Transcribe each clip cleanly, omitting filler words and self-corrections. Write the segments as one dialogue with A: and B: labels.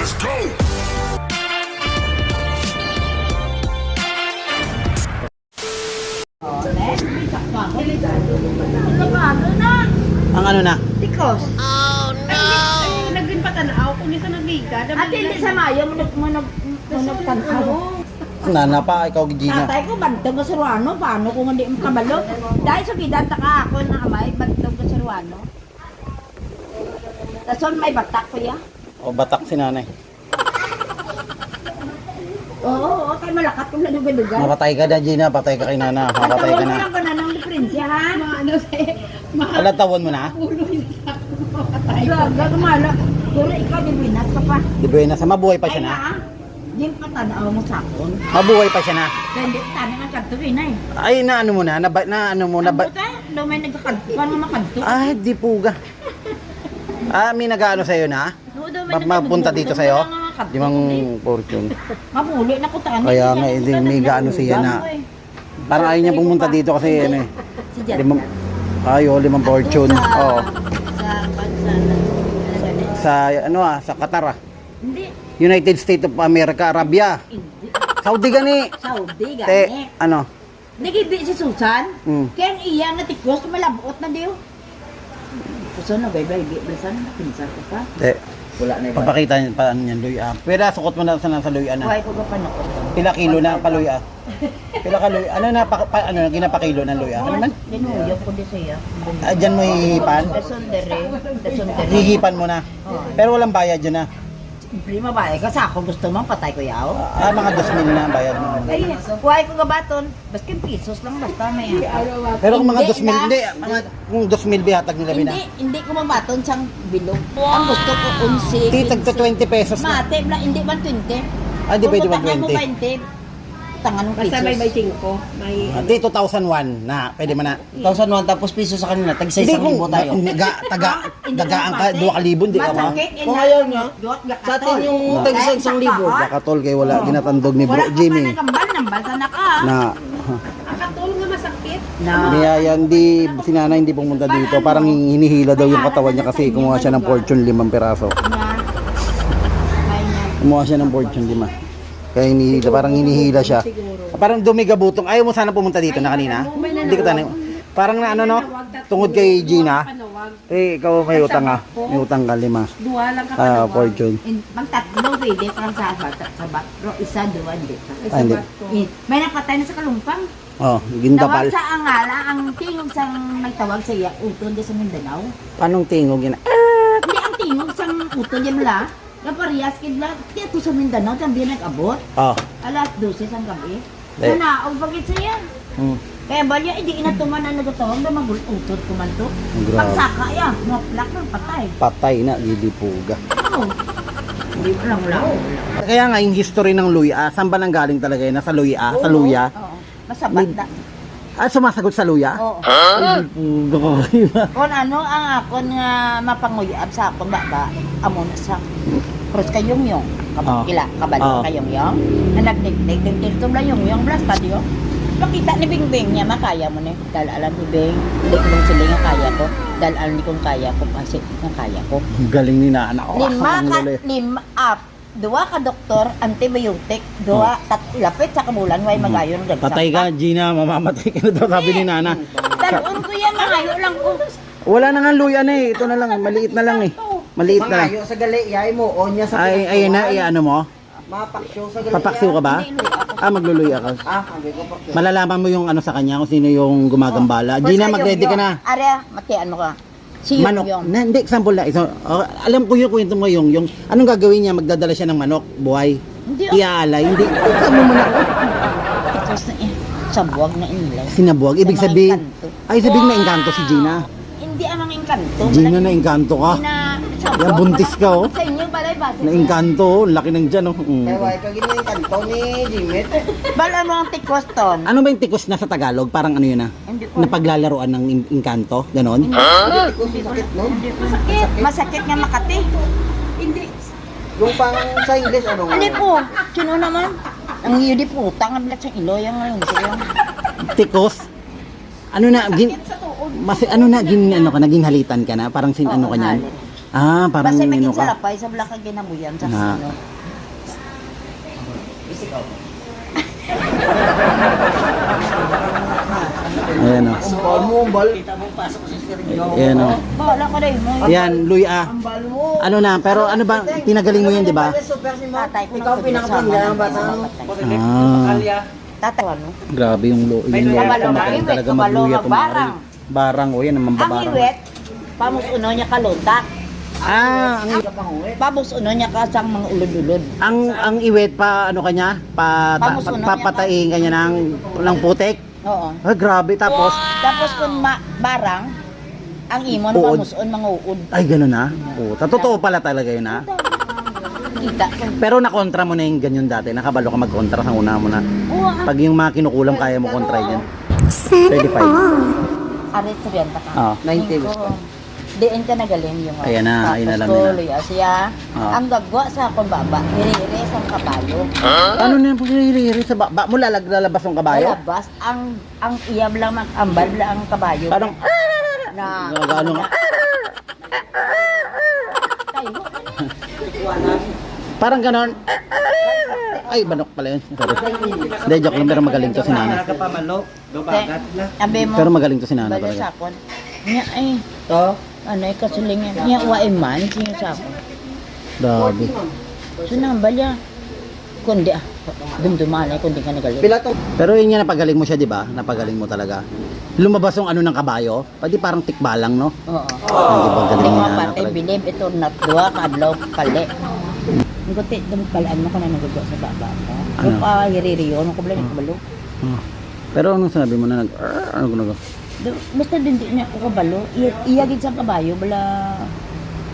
A: Let's go!
B: Ang ano na?
C: Tikos.
D: Nagrin pa tanaw kung isa nagiga.
C: At hindi sa mayo, managtanaw.
B: Nana pa, ikaw Gina.
C: Tatay ko, bantog ka Suruano. Paano kung hindi mo kabalo? Dahil sa bidan, taka ako na amay, bantog ka Suruano. Tapos may batak ko ya.
B: O batak si nanay.
C: Oo, kay malakat kung naduga-duga.
B: Mapatay ka na Gina, patay ka kay nana. Mapatay ka na.
C: Ang ka na ng diferensya, ha?
D: Ano sa'yo?
B: Alat tawon mo na?
D: Ulo yung makatay.
C: Gaga, kumala. Puro ikaw, di binat ka pa.
B: Di ba yun, nasa mabuhay pa siya na?
C: Di pa tanaw mo sa akon.
B: Mabuhay pa siya na.
C: Dahil di tanong ang kanto rin ay.
B: Ay, na ano mo na? Ano mo na?
C: Ang buta, daw may nagkakanto. Paano makanto?
B: Ay, di puga. May nag-ano sa'yo na?
C: Oo, daw may
B: Mapunta dito sa'yo?
C: nagkakanto.
B: Di mang fortune.
C: Mapuli na ko taan.
B: Kaya nga, hindi may gaano siya na. Parang ayaw niya pumunta dito kasi ano eh.
C: Si Jan.
B: Limang fortune. Oo.
C: Sa bansa na.
B: Sa Qatar ah.
C: Hindi.
B: United States of America, Arabia.
C: Hindi.
B: Saudi gani.
C: Saudi
B: Te,
C: gani.
B: ano?
C: Nagibi si Susan.
B: Mm.
C: Kaya ang iya nga tikos, malabot na diyo. Gusto na, bye-bye. Bisan na, pinsan ko pa.
B: Te,
E: Wala na iba.
B: papakita niyan pa ano yan, luya. Pero sukot mo na sa luya na.
C: Buhay ko ka pa na ko.
B: Pila kilo na paluya. Pila ka luya. Ano na ano ginapakilo ng luya? Ano man?
C: Dinuyok ko di siya.
B: Diyan mo hihipan.
C: Dasundere.
B: Hihipan mo na. Pero walang bayad dyan na.
C: Siyempre mabae ka sa ako. Gusto mo, patay ko yaw.
B: Mga 2,000 na ang bayad mo.
C: Ay, buhay ko gabaton. Basta pesos lang basta may.
B: Pero kung mga
C: Hindi
B: 2,000,
C: na.
B: hindi. Kung 2,000 bihatag nila bina.
C: Hindi ko mabaton siyang bilog. Ang gusto ko 11.
B: Titag to 20 pesos na.
C: Mate, hindi man 20.
B: Ah, di pwede
C: Kung
B: man
C: mo
B: 20.
C: 20. Tangan ng
D: Basta may
C: pesos.
D: 5. May
B: Di 2,001 na. Pwede man na.
E: 1,001 tapos piso sa kanila. Tag sa
B: Hindi
E: isang
B: kung
E: libo tayo.
B: dagaan ka 2,000 di ka ba?
E: Kung ayaw niya, sa atin yung tag sa isang libo.
B: Bakatol kay wala ginatandog ni Bro Jimmy
C: Wala ka pa nagambal sa naka.
B: na
D: akatulong nga masakit.
C: Na.
B: niya hindi si Nana hindi pumunta dito. Parang hinihila daw yung katawan niya kasi kumuha siya ng fortune 5 peraso. Kumuha siya ng fortune 5. Kaya hinihila, parang hinihila siya. Parang dumigabutong. Ayaw mo sana pumunta dito na kanina? Hindi ko tanong. Parang na ano no? Tungod kay Gina. Ikaw may utang ah. May utang ka 5.
D: Duwa lang ka
B: Fortune.
C: Magtatlo pwede parang sa sabat. Pero isa, dua, hindi pa.
B: Hindi.
C: May napatay na sa kalumpang.
B: Oh,
C: Tawag
B: gindapal.
C: sa angala, ang tingog sa nagtawag sa iya, uton di sa Mindanao.
B: Anong tingog yun?
C: Hindi ang tingog sa uton yan la. Kaparias kidla, kaya to sa Mindanao, también nag-abot.
B: Oh.
C: Alas 12 sa gabi.
B: Eh.
C: Nanaog bagit sa yan. Kaya balya, hindi inatuman na nagatawag na magulutod kumanto.
B: Grabe.
C: Pagsaka ya, maplak ng patay.
B: Patay na, gidipuga.
C: Oo. Hindi mo lang lang.
B: Kaya nga yung history ng luya, saan ba nang galing talaga yun? Sa luya? Sa luya?
C: Oo. Masabat na.
B: Sumasagot sa luya?
C: Oo.
B: Gidipuga.
C: Kung ano ang akon nga mapanguyab sa akon baba, amon sa cross kayong yung.
B: Oo.
C: Kila, kabalo
B: Oo.
C: kayong yung. Na nagdikdik, dikdik tum lang yung blasta diyo. Makita ni Bingbing niya, makaya mo ni. Dahil alam ni Bing, hindi ko lang sila nga kaya ko. Dahil alam ni kong kaya ko, kasi nga kaya ko.
B: Galing ni Nana.
C: Dua ka doktor, antibiotic, dua, lapit sa kabulan, way magayon.
B: Patay ka, Gina. Mamamatay ka na daw, sabi ni Nana.
C: Dalon ko yan, mangayo lang ko.
B: Wala na nga luya na eh. Ito na lang, maliit na lang eh. Maliit na lang.
E: Mangayo sa gali, yay mo, o niya sa
B: Ayun na, ano mo?
E: Mapaksyo sa gali.
B: Papaksiw ka ba? Magluluya ka.
E: Hindi ko paksyo.
B: Malalaman mo yung ano sa kanya, kung sino yung gumagambala. Gina, mag-ready ka na.
C: Arya, matian mo ka. Si
B: Manok. Hindi, example lang. Alam ko yung kwento mo yung anong gagawin niya? Magdadala siya ng manok, buhay.
C: Hindi,
B: Iaalay. Hindi. Sabi mo na.
C: Tapos na sa buwag na inilay.
B: Sinabuag. Ibig
C: Sa mga
B: sabihin.
C: engkanto.
B: Ay, sabihin na engkanto si Gina.
C: Hindi ang mga engkanto.
B: Gina na engkanto ka. Yan, buntis ka, oh.
C: Sa inyo, balay ba?
B: Na engkanto, oh. Laki ng dyan, oh.
E: Kaya why ka ginawa kanto ni Jimit?
C: Bala mo ang tikoston.
B: Ano ba yung tikos na sa Tagalog? Parang ano yun ah?
C: Hindi ko.
B: Napaglalaroan ng engkanto? Ganon?
E: Hindi ko sakit nun.
C: Masakit. Masakit nga Makati. Hindi.
E: Yung pang sa English, ano nga?
C: Ano po? Sino naman? Ang yudi putang ang bilat sa ilo yung ngayon.
B: Tikos? Ano na, ano na, naging halitan ka na? Parang ano ka niyan? Ah, parang
C: Basta maging
B: ano ka.
C: salapay sa blakag ginamuyan sa
B: Na.
C: ano.
B: Ayan o.
E: Ambal mo, ambal.
B: Ayan o.
C: Bahala ka rin mo.
B: Ayan, Luy ah.
E: Ambal mo.
B: Ano na, pero ano ba, tinagaling mo yun, di ba?
E: Super si Ma'am.
C: Tatay ko
E: Ikaw pinakapangga ang bata mo.
B: Ah,
C: Tatay ano?
B: grabe yung lola
C: Kabalo
B: ko. Magaling
C: mag-iwit,
B: talaga
C: kabalo
B: magluya
C: magbarang.
B: Barang, o yan, ang
C: Ang
B: mambabarang.
C: iwit, pamusuno niya kaluntak.
B: Ah,
C: Pamusuno niya kasang mga ulod-ulod.
B: ang iwet pa ano kanya?
C: Pamusuno niya
B: Papatayin kanya ng putik.
C: Oo.
B: Ah, grabe tapos.
C: Tapos kung barang, ang imon
B: Uod.
C: pamusuon mga uod.
B: Ay, gano'n na. Oo, totoo pala talaga yun ha.
C: Kita ko.
B: Pero nakontra mo na yung ganyan dati. Nakabalo ka magkontra sa una mo na. Pag yung mga kinukulam kaya mo kontra yan. 35.
C: Arit sa biyanta ka.
B: Oo.
E: 90
C: Ko. Diin ka nagaling yung
B: Ayan na, ayun na lang
C: Tapos
B: nila.
C: ko, luya siya.
B: Oo.
C: Ang gagwa sa akong baba, hiri-hiri sa kabayo.
B: Ano na yung paghihiri sa ba mo lalabas yung kabayo?
C: Labas, ang iyab lang, ambal lang ang kabayo.
B: Parang
C: na,
B: gano'n nga.
C: tayo.
B: Parang ganon. Ay, banok pala yun. Sorry. Hindi, joke lang. Pero magaling to si Nana.
C: Abe mo,
B: Pero magaling to si Nana
C: bala
B: talaga.
C: sa akon. Nya ay,
E: To?
C: ano ay kasulingan. Nya wae man, siya sa akon.
B: Grabe.
C: Sunambal ya. Kundi dumdumalay, kundi ka nagaling.
E: Pila to?
B: Pero yun nga, napagaling mo siya, di ba? Napagaling mo talaga. Lumabas yung ano ng kabayo. Pwede parang tikbalang, no?
C: Oo.
B: Hindi ba
C: Hindi
B: galing
C: ko
B: ni Nana
C: patay,
B: talaga?
C: bilib ito nat dua kadlaw pali. Ang guti palaan mo ka na nagugwa sa baba mo.
B: Ano?
C: Ano pa hiririyo, ano ko bala kabalo.
B: Oh. Pero anong sinabi mo na ano?
C: Basta din niya ako kabalo, iyagid sa kabayo bala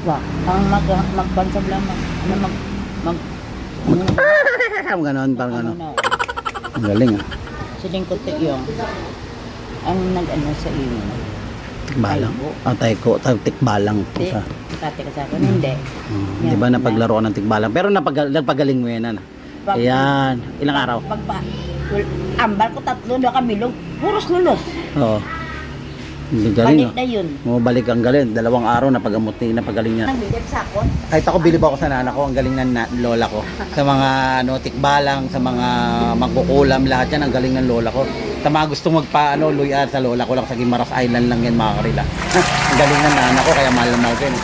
C: wa ang magbansab lang ano mag
B: Ganon, parang ano.
C: na.
B: Ang galing ah.
C: Siling kote yung ang nag-ano sa iyo.
B: Balang. Ko, tikbalang po
C: Di,
B: siya.
C: kate ka sa akin, hindi.
B: Di ba napaglaro ka ng tikbalang? Pero nagpagaling mo yan, ano? Ayan. Ilang araw?
C: Ambal ko tatlo na kabilog, puros lulos.
B: Oo. Ang galing
C: Balik
B: ah.
C: na yun.
B: Balik ang galing. 2 araw napagaling niya.
C: Ang bilib sa akon.
B: Kahit ako bilib ako sa nana ko, ang galing ng lola ko. Sa mga tikbalang, sa mga magkukulam, lahat yan, ang galing ng lola ko. Sa mga gustong luya sa lola ko lang sa Guimaras Island lang yan mga karila. Ang galing ng nana ko, kaya mahal na mahal ko yun.